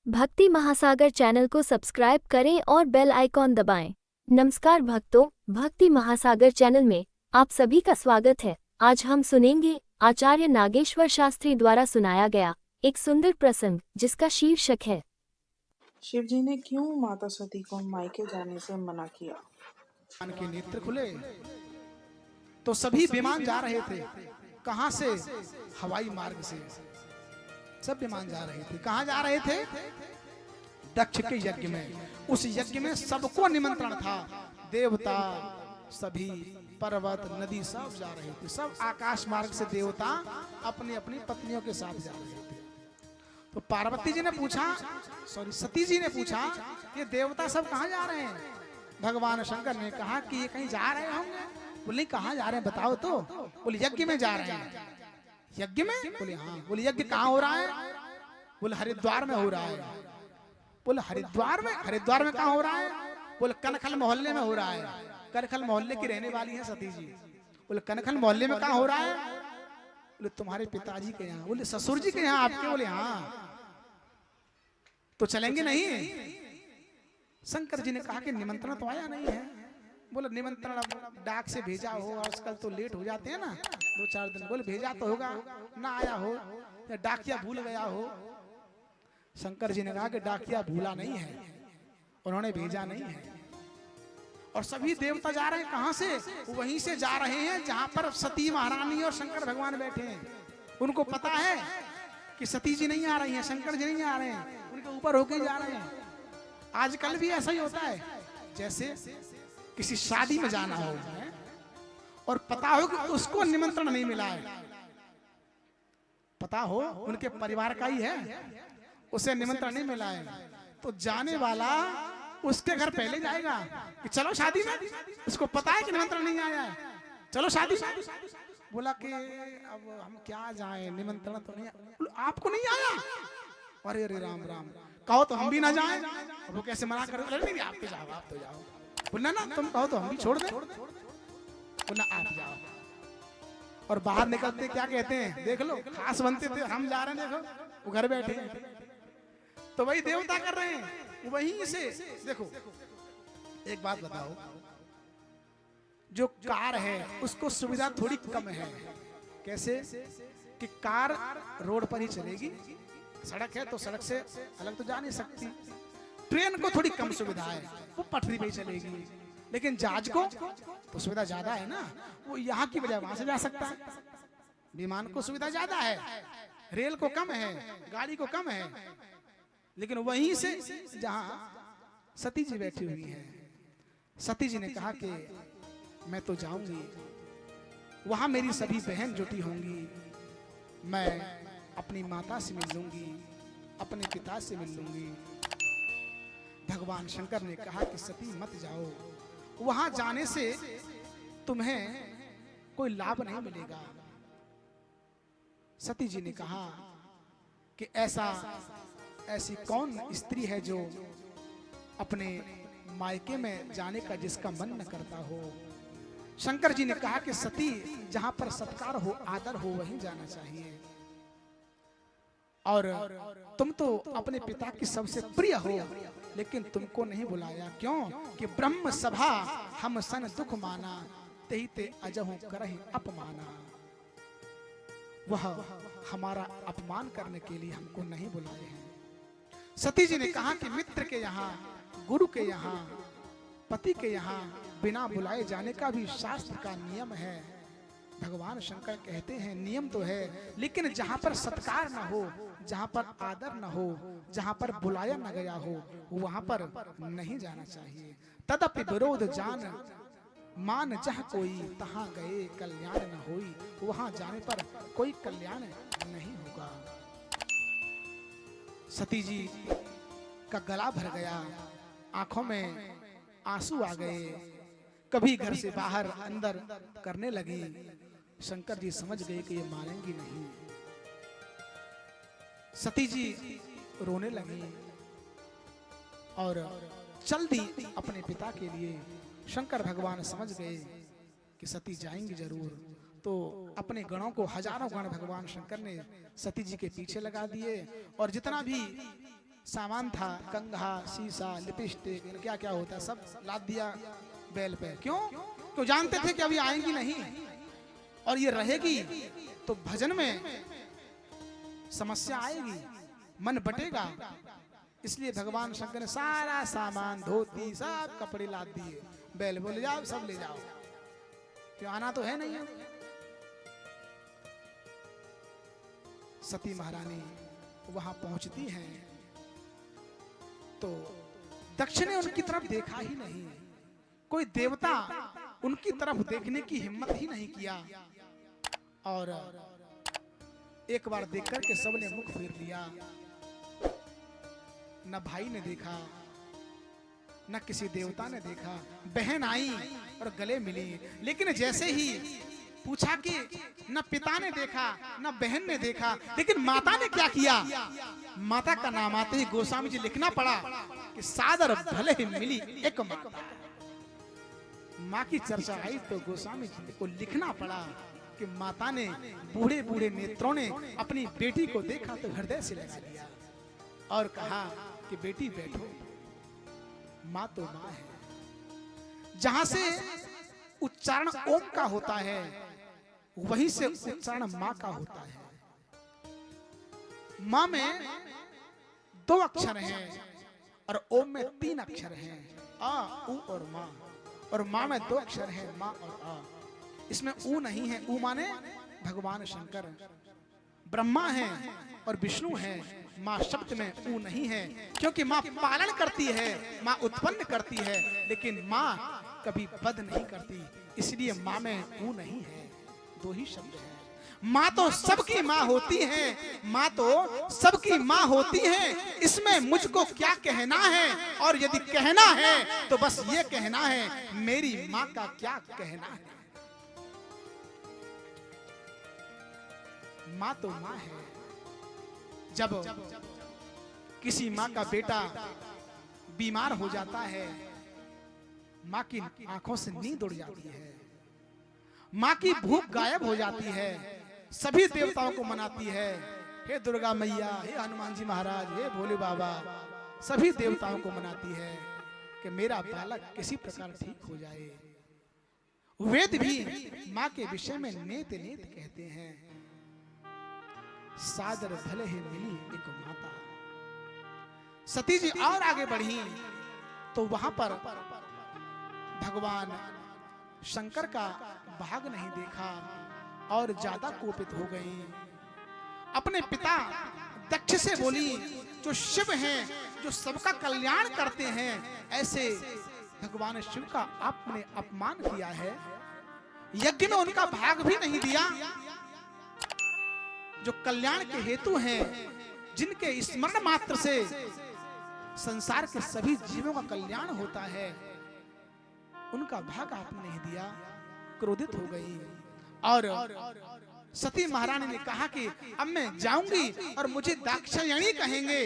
भक्ति महासागर चैनल को सब्सक्राइब करें और बेल आइकॉन दबाएं। नमस्कार भक्तों, भक्ति महासागर चैनल में आप सभी का स्वागत है। आज हम सुनेंगे आचार्य नागेश्वर शास्त्री द्वारा सुनाया गया एक सुंदर प्रसंग जिसका शीर्षक है शिव जी ने क्यों माता सती को मायके जाने से मना किया। विमान के नेत्र खुले तो सभी विमान जा रहे थे। कहां से? हवाई मार्ग से सब विमान जा रहे थे। कहां जा रहे थे? दक्ष के यज्ञ में। उस यज्ञ में सबको निमंत्रण था। देवता, सभी पर्वत, नदी सब जा रहे थे। सब आकाश मार्ग से देवता अपनी अपनी पत्नियों के साथ जा रहे थे। तो पार्वती जी ने पूछा, सती जी ने पूछा, ये देवता सब कहां जा रहे हैं? भगवान शंकर ने कहा कि ये कहीं जा रहे होंगे। बोले कहां जा रहे हैं बताओ तो। बोले यज्ञ में जा रहे हैं। यज्ञ में? बोले हाँ। बोले यज्ञ कहां हो रहा है? बोले हरिद्वार में हो रहा है। बोले हरिद्वार में? हरिद्वार में कहां हो रहा है? बोले कनखल मोहल्ले में हो रहा है। कनखल मोहल्ले की रहने वाली है सती जी। बोले कनखल मोहल्ले में कहां हो रहा है? बोले तुम्हारे पिताजी के यहाँ। बोले ससुर जी के यहाँ आपके? बोले हाँ। तो चलेंगे नहीं? शंकर जी ने कहा कि निमंत्रण तो आया नहीं है। बोले निमंत्रण अब डाक से भेजा हो, आजकल तो लेट हो जाते हैं ना 2-4 दिन। बोले भेजा तो होगा, ना आया हो या डाकिया भूल गया हो। शंकर जी ने कहा कि डाकिया भूला नहीं है, उन्होंने भेजा नहीं है। और सभी देवता जा रहे हैं। कहां से? वहीं से जा रहे हैं जहां पर सती महारानी और शंकर भगवान बैठे हैं। उनको पता है कि सती जी नहीं आ रही हैं, शंकर जी नहीं आ रहे हैं, उनके ऊपर होके जा रहे हैं। आजकल भी ऐसा ही होता है। जैसे किसी शादी में जाना हो और पता हो कि उसको निमंत्रण नहीं मिला है, पता हो उनके परिवार का ही है, उसे निमंत्रण नहीं मिला है, तो जाने वाला उसके घर पहले जाएगा कि चलो शादी में। उसको पता है कि निमंत्रण नहीं आया है, चलो शादी में। बोला कि अब हम क्या जाएं, निमंत्रण तो नहीं आया। आपको नहीं आया? अरे अरे राम राम, कहो तो हम भी ना जाएं। वो कैसे मना कर? अरे नहीं, आप तो जाओ, आप तो जाओ। बोला ना तुम कहो तो हम भी छोड़ दें। बोला आप जाओ। और बाहर निकलते क्या कहते हैं? देख लो, खास बनते थे, हम जा रहे हैं, देखो वो घर बैठे हैं। तो वही देवता कर रहे हैं। वहीं से देखो, एक बात बताओ, जो कार है उसको सुविधा थोड़ी कम है। कैसे? कि कार रोड पर ही चलेगी, सड़क है तो सड़क से अलग तो जा नहीं सकती। ट्रेन को थोड़ी कम सुविधा है, वो पटरी पे ही चलेगी। लेकिन जहाज को तो सुविधा ज्यादा है ना, वो यहाँ की बजाय वहां से जा सकता है। विमान को सुविधा ज्यादा है, रेल को कम है, गाड़ी को कम है। लेकिन वहीं से जहां सती जी बैठी हुई हैं, सती जी ने कहा कि मैं तो जाऊंगी, वहां मेरी सभी बहन जुटी होंगी, मैं अपनी माता से मिल लूंगी, अपने पिता से मिल लूंगी। भगवान शंकर ने कहा कि सती मत जाओ, वहां जाने से तुम्हें कोई लाभ नहीं मिलेगा। सती जी ने कहा कि ऐसी कौन स्त्री है जो अपने मायके में जाने का जिसका मन न करता हो। शंकर जी ने कहा कि सती, जहां पर सत्कार हो, आदर हो, वहीं जाना चाहिए। और तुम तो अपने पिता की सबसे प्रिय हो, लेकिन तुमको नहीं बुलाया। क्यों? कि ब्रह्म सभा हम सन दुख माना, तेहि ते अजहु करहि अपमाना। वह हमारा अपमान करने के लिए हमको नहीं बुलाए हैं। सती जी ने कहा कि मित्र के यहाँ, गुरु के यहाँ, पति के यहाँ बिना बुलाए जाने का भी शास्त्र का नियम है। भगवान शंकर कहते हैं नियम तो है, लेकिन जहां पर सत्कार न हो, जहां पर आदर न हो, जहां पर बुलाया न गया हो, वहां पर नहीं जाना चाहिए। तदपि विरोध जान मान जह कोई, तहां गए कल्याण न होई। वहां जाने पर कोई कल्याण नहीं होगा। सती जी का गला भर गया, आंखों में आंसू आ गए, कभी घर से बाहर अंदर करने लगी। शंकर जी समझ गए कि ये मानेंगी नहीं। सती जी रोने लगी और चल दी अपने पिता के लिए। शंकर भगवान समझ गए कि सती जाएंगी जरूर, तो अपने गणों को, हजारों गण भगवान शंकर ने सती जी के पीछे लगा दिए। और जितना भी सामान था, कंघा, शीशा, लिपस्टिक, क्या क्या होता है, सब लाद दिया बैल पे। क्यों? तो जानते थे कि अभी आएंगी नहीं और ये रहेगी तो भजन में समस्या आएगी, मन बटेगा। इसलिए भगवान शंकर ने सारा सामान, धोती, सब कपड़े लाद दिए। बैल बोले जाओ, सब ले जाओ, क्यों आना तो है नहीं। सती महारानी वहां पहुंचती हैं तो दक्ष ने उनकी तरफ देखा ही नहीं। कोई देवता उनकी तरफ देखने की हिम्मत ही नहीं किया और एक बार देख करके सबने मुख फेर लिया। न भाई ने देखा, न किसी देवता ने देखा। बहन आई और गले मिली, लेकिन जैसे ही पूछा कि न पिता ने देखा न बहन ने देखा, लेकिन माता ने क्या किया? माता का नाम आते ही गोस्वामी जी लिखना पड़ा कि सादर भले ही मिली एक माता। माँ की चर्चा आई तो गोस्वामी जी को लिखना पड़ा कि माता ने बूढ़े बूढ़े नेत्रों ने अपनी बेटी को देखा तो हृदय से लगा लिया और कहा कि बेटी बैठो, माँ तो माँ है। जहां से उच्चारण ओम का होता है वहीं से उच्चारण माँ का होता है। माँ में 2 अक्षर हैं और ओम में 3 अक्षर हैं, आ, उ और माँ। और माँ में 2 अक्षर हैं, माँ और आ। इसमें ऊ नहीं है। ऊ माने भगवान शंकर, ब्रह्मा है और विष्णु है। माँ शब्द में ऊ नहीं है, क्योंकि माँ पालन करती है, माँ उत्पन्न करती है, लेकिन माँ कभी वध नहीं करती, इसलिए माँ में ऊ नहीं है। 2 ही शब्द हैं। माँ तो सबकी माँ होती है, माँ तो सबकी माँ होती है। इसमें मुझको क्या कहना है? और यदि कहना है तो बस ये कहना है, मेरी माँ का क्या कहना है। माँ तो माँ है। जब किसी माँ का बेटा बीमार हो जाता है, माँ की आंखों से नींद उड़ जाती है, माँ की भूख गायब हो जाती है, सभी देवताओं को मनाती है। हे दुर्गा मैया, हे हनुमान जी महाराज, हे भोले बाबा, सभी देवताओं को मनाती है कि मेरा बालक किसी प्रकार ठीक हो जाए। वेद भी माँ के विषय में नेत नेत कहते हैं, सादर भले ही मिली एक माता। सती जी और आगे बढ़ी तो वहां पर भगवान शंकर का भाग नहीं देखा और ज्यादा कोपित हो गई। अपने पिता दक्ष से बोली, जो शिव हैं, जो सबका कल्याण करते हैं, ऐसे भगवान शिव का आपने अपमान किया है, यज्ञ में उनका भाग भी नहीं दिया। जो कल्याण के हेतु हैं, जिनके स्मरण मात्र से संसार के सभी जीवों का कल्याण होता है, उनका भाग आपने नहीं दिया। क्रोधित हो गई और सती महारानी ने कहा कि अब मैं जाऊंगी और मुझे दाक्षायणी कहेंगे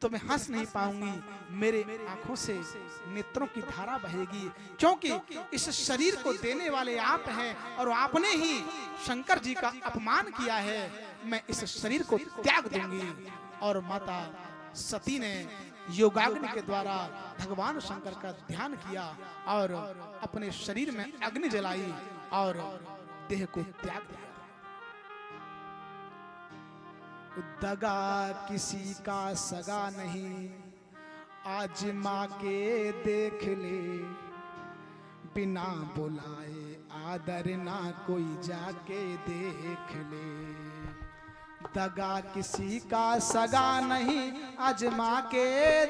तो मैं हंस नहीं पाऊंगी, मेरे आंखों से नेत्रों की धारा बहेगी, क्योंकि इस शरीर को देने वाले आप हैं और आपने ही शंकर जी का अपमान किया है। मैं इस शरीर को त्याग दूंगी। और माता सती ने योगाग्नि के द्वारा भगवान शंकर का ध्यान किया और अपने शरीर में अग्नि जलाई और देह को त्याग दिया। दगा किसी का सगा नहीं, आज माँ के देख ले, बिना बुलाए आदर ना कोई जाके देख ले। दगा किसी का सगा नहीं, आज माँ के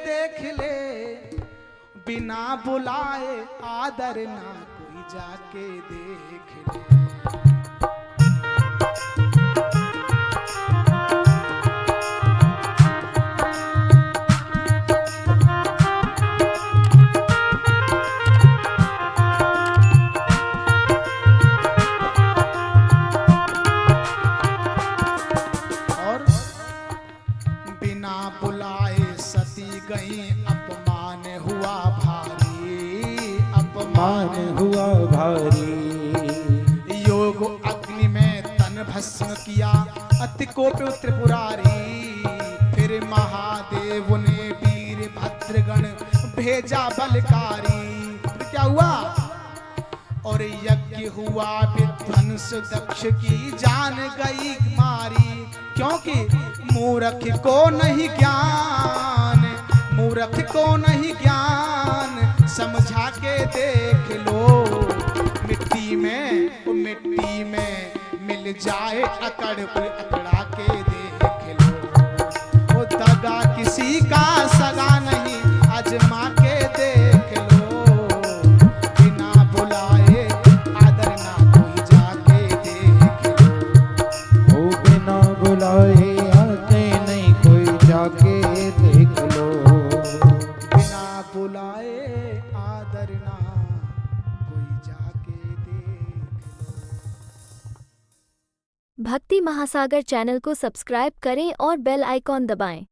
देख ले, बिना बुलाए आदर ना कोई जाके देख ले। हुआ भारी, योग अग्नि में तन भस्म किया, अति कोप त्रिपुरारी। फिर फिर महादेव ने वीर भद्रगण भेजा बलकारी। फिर क्या हुआ? और यज्ञ हुआ विध्वंस, दक्ष की जान गई मारी। क्योंकि मूर्ख को नहीं ज्ञान, मूर्ख को नहीं ज्ञान, समझा के देख लो। मिट्टी में मिल जाए अकड़, कोई अकड़ा के देख लो। वो दगा किसी का सगा नहीं, आजमा के देख लो। बिना बुलाए आदर ना कोई जाके देख लो। वो बिना बुलाए आते नहीं, कोई जाके देख लो। बिना बुलाए आदर ना कोई जाके देख लो। भक्ति महासागर चैनल को सब्सक्राइब करें और बेल आइकॉन दबाएं।